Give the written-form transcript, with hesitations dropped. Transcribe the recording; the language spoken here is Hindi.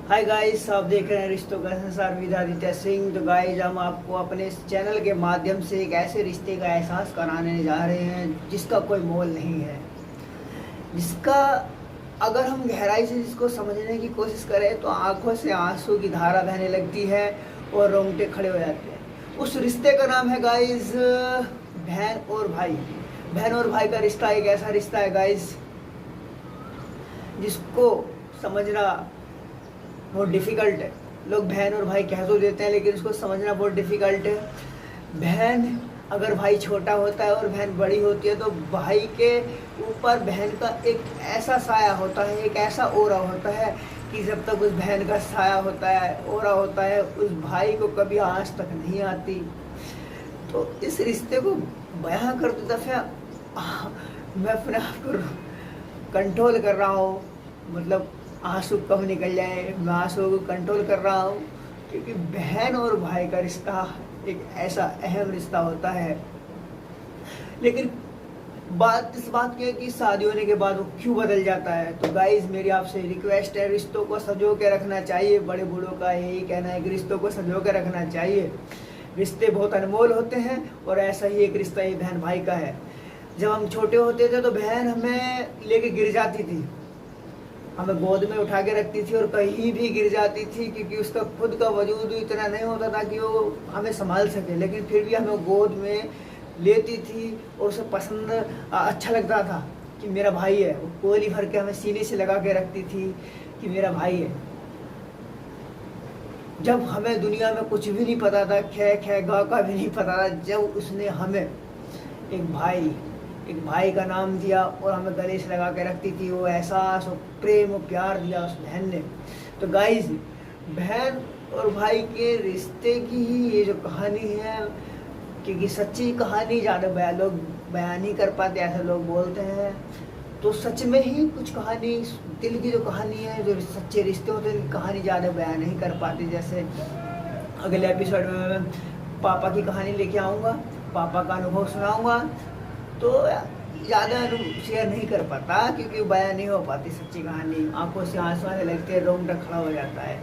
हाय गाइस, आप देख रहे हैं रिश्तों का संसार विद आदित्य सिंह। तो गाइस, हम आपको अपने इस चैनल के माध्यम से एक ऐसे रिश्ते का एहसास कराने जा रहे हैं जिसका कोई मोल नहीं है, जिसका अगर हम गहराई से जिसको समझने की कोशिश करें तो आंखों से आंसू की धारा बहने लगती है और रोंगटे खड़े हो जाते हैं। उस रिश्ते का नाम है गाइस बहन और भाई। बहन और भाई का रिश्ता एक ऐसा रिश्ता है गाइस जिसको समझना बहुत डिफ़िकल्ट है। लोग बहन और भाई कह तो देते हैं लेकिन उसको समझना बहुत डिफ़िकल्ट है। बहन अगर भाई छोटा होता है और बहन बड़ी होती है तो भाई के ऊपर बहन का एक ऐसा साया होता है, एक ऐसा ओरा होता है कि जब तक उस बहन का साया होता है, ओरा होता है, उस भाई को कभी आँच तक नहीं आती। तो इस रिश्ते को बयां करते दफ़े मैं अपने आप को कंट्रोल कर रहा हूँ, मतलब आंसू कब निकल जाए, मैं आंसू को कंट्रोल कर रहा हूँ क्योंकि बहन और भाई का रिश्ता एक ऐसा अहम रिश्ता होता है। लेकिन बात इस बात की है कि शादी होने के बाद वो क्यों बदल जाता है। तो गाइज, मेरी आपसे रिक्वेस्ट है, रिश्तों को संजो के रखना चाहिए। बड़े बूढ़ों का यही कहना है कि रिश्तों को संजो के रखना चाहिए। रिश्ते बहुत अनमोल होते हैं और ऐसा ही एक रिश्ता ही बहन भाई का है। जब हम छोटे होते थे तो बहन हमें लेके गिर जाती थी, हमें गोद में उठा के रखती थी और कहीं भी गिर जाती थी क्योंकि उसका खुद का वजूद इतना नहीं होता था कि वो हमें संभाल सके, लेकिन फिर भी हमें गोद में लेती थी और उसे पसंद अच्छा लगता था कि मेरा भाई है। वो कोली भर के हमें सीने से लगा के रखती थी कि मेरा भाई है। जब हमें दुनिया में कुछ भी नहीं पता था, खे खे गा का भी नहीं पता था, जब उसने हमें एक भाई का नाम दिया और हमें गले से लगा के रखती थी, वो एहसास और प्रेम और प्यार दिया उस बहन ने। तो गाइज, बहन और भाई के रिश्ते की ही ये जो कहानी है, क्योंकि सच्ची कहानी ज़्यादा लोग बयान नहीं कर पाते, ऐसे लोग बोलते हैं। तो सच में ही कुछ कहानी, दिल की जो कहानी है, जो सच्चे रिश्ते होते हैं, कहानी ज़्यादा बयान नहीं कर पाती। जैसे अगले एपिसोड में मैं पापा की कहानी लेके आऊँगा, पापा का अनुभव सुनाऊँगा, तो ज़्यादा शेयर नहीं कर पाता क्योंकि बयान नहीं हो पाती सच्ची कहानी। आंखों से आंसू आने लगते हैं, रोंगटा खड़ा हो जाता है।